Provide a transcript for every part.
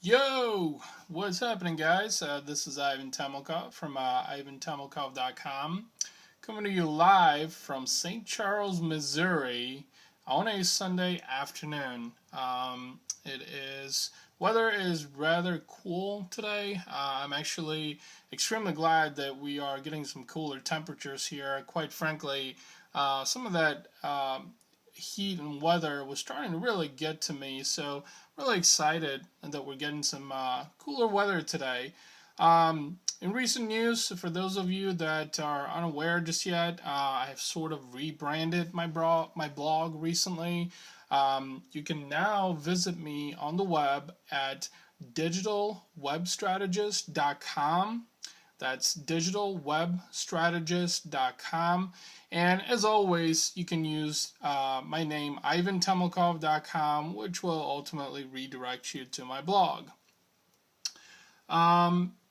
Yo, what's happening, guys? This is Ivan Tamilkov from ivantamilkov.com, coming to you live from St. Charles, Missouri, on a Sunday afternoon. It is Weather is rather cool today. I'm actually extremely glad that we are getting some cooler temperatures here. Quite frankly, some of that heat and weather was starting to really get to me. So really excited that we're getting some cooler weather today. In recent news, for those of you that are unaware just yet, I have sort of rebranded my blog recently. You can now visit me on the web at digitalwebstrategist.com. That's digitalwebstrategist.com. And as always, you can use my name, ivantemilkov.com, which will ultimately redirect you to my blog.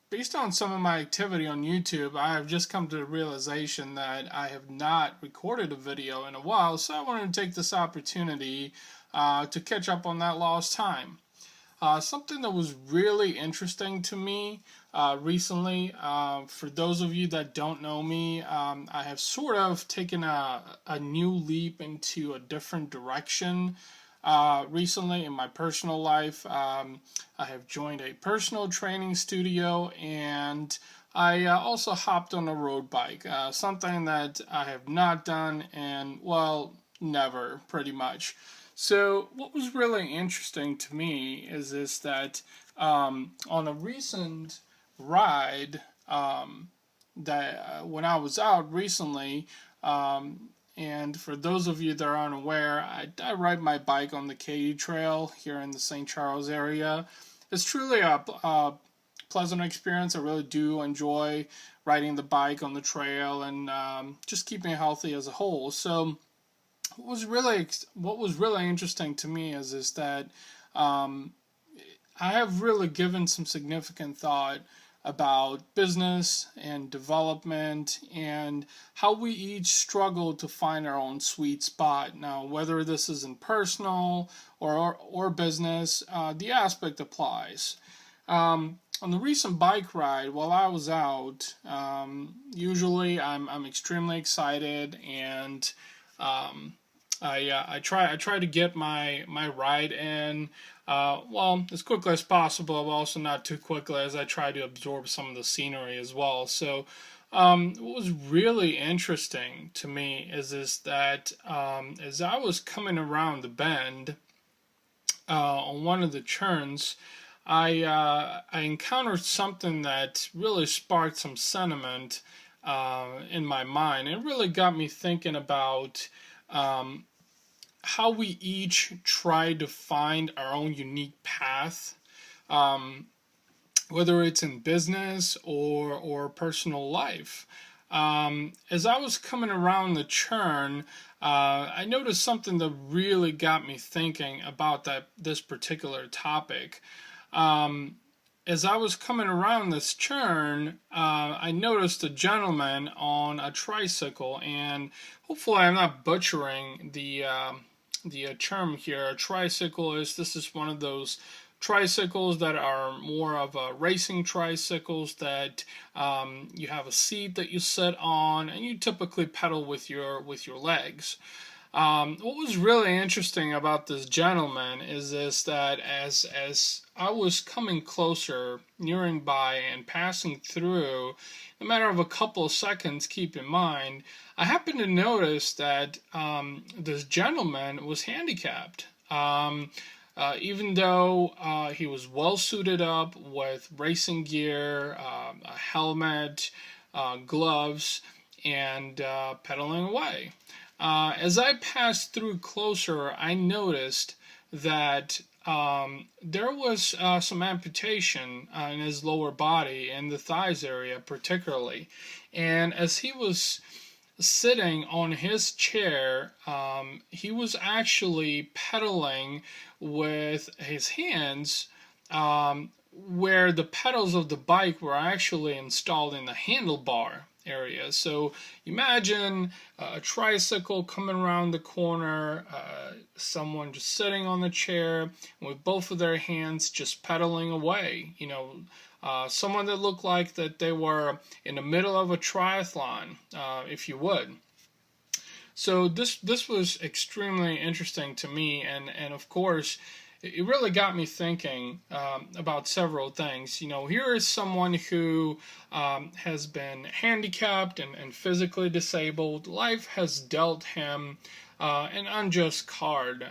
Based on some of my activity on YouTube, I have just come to the realization that I have not recorded a video in a while, so I wanted to take this opportunity to catch up on that lost time. Something that was really interesting to me recently, for those of you that don't know me, I have sort of taken a new leap into a different direction recently in my personal life. I have joined a personal training studio, and I also hopped on a road bike, something that I have not done in, well, never, pretty much. So what was really interesting to me is that on a recent ride that when I was out recently, and for those of you that are unaware, I ride my bike on the Katy Trail here in the St. Charles area. It's truly a pleasant experience. I really do enjoy riding the bike on the trail and just keeping healthy as a whole. So what was really interesting to me is that um, I have really given some significant thought about business and development and how we each struggle to find our own sweet spot. Now, whether this is in personal or business, the aspect applies. On the recent bike ride, while I was out, usually I'm extremely excited and um, I try to get my ride in well as quickly as possible, but also not too quickly as I try to absorb some of the scenery as well. So what was really interesting to me is that as I was coming around the bend on one of the turns, I encountered something that really sparked some sentiment in my mind. It really got me thinking about um, how we each try to find our own unique path, um, whether it's in business or personal life. As I was coming around the churn, I noticed something that really got me thinking about this particular topic. Um, as I was coming around this churn, I noticed a gentleman on a tricycle, and hopefully I'm not butchering the term here. A tricycle is this is one of those tricycles that are more of a racing tricycles that you have a seat that you sit on, and you typically pedal with your legs. What was really interesting about this gentleman is this that as I was coming closer, nearing by, and passing through, in a matter of a couple of seconds, keep in mind, I happened to notice that this gentleman was handicapped. Even though he was well suited up with racing gear, a helmet, gloves, and pedaling away. As I passed through closer, I noticed that there was some amputation in his lower body, in the thighs area particularly. And as he was sitting on his chair, he was actually pedaling with his hands, where the pedals of the bike were actually installed in the handlebar. area. So imagine a tricycle coming around the corner, someone just sitting on the chair with both of their hands just pedaling away. Someone that looked like that they were in the middle of a triathlon, if you would. So this was extremely interesting to me, and of course, it really got me thinking about several things. Here is someone who has been handicapped and physically disabled. Life has dealt him an unjust card.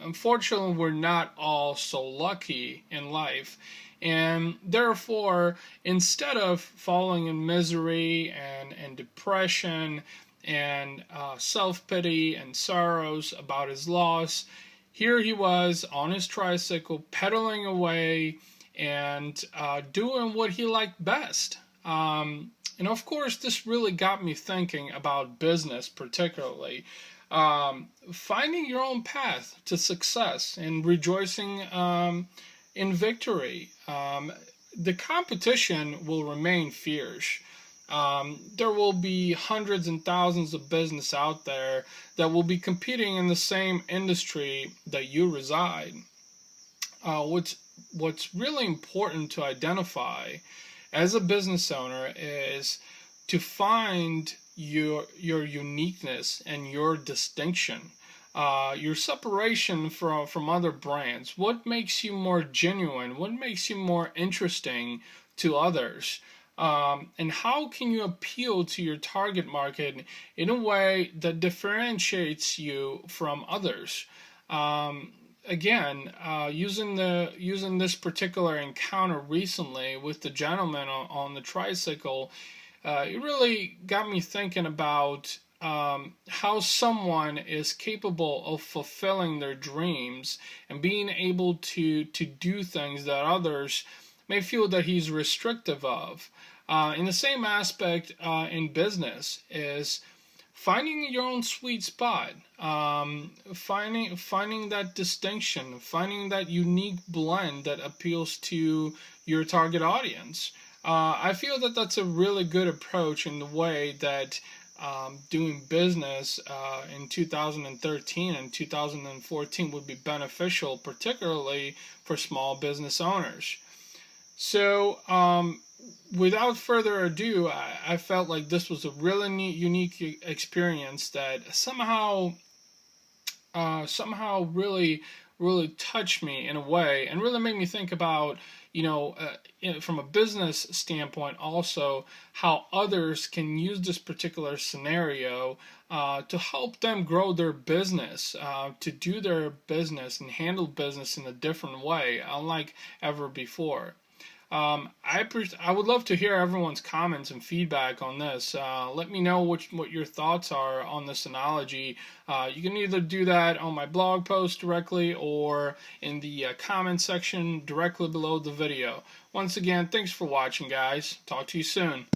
Unfortunately, we're not all so lucky in life. And therefore, instead of falling in misery and depression and self-pity and sorrows about his loss, here he was on his tricycle pedaling away and doing what he liked best. And of course, this really got me thinking about business, particularly. Finding your own path to success and rejoicing in victory. The competition will remain fierce. There will be hundreds and thousands of business out there that will be competing in the same industry that you reside. What's really important to identify as a business owner is to find your uniqueness and your distinction, your separation from other brands. What makes you more genuine? What makes you more interesting to others? And how can you appeal to your target market in a way that differentiates you from others? Again, using this particular encounter recently with the gentleman on the tricycle, it really got me thinking about how someone is capable of fulfilling their dreams and being able to do things that others may feel that he's restrictive of. In the same aspect in business is finding your own sweet spot, finding that distinction, finding that unique blend that appeals to your target audience. I feel that that's a really good approach in the way that doing business in 2013 and 2014 would be beneficial, particularly for small business owners. So, without further ado, I felt like this was a really neat, unique experience that somehow really, really touched me in a way and really made me think about, from a business standpoint, also how others can use this particular scenario to help them grow their business, to do their business and handle business in a different way, unlike ever before. I would love to hear everyone's comments and feedback on this. Let me know what your thoughts are on this analogy. You can either do that on my blog post directly or in the comment section directly below the video. Once again, thanks for watching, guys. Talk to you soon.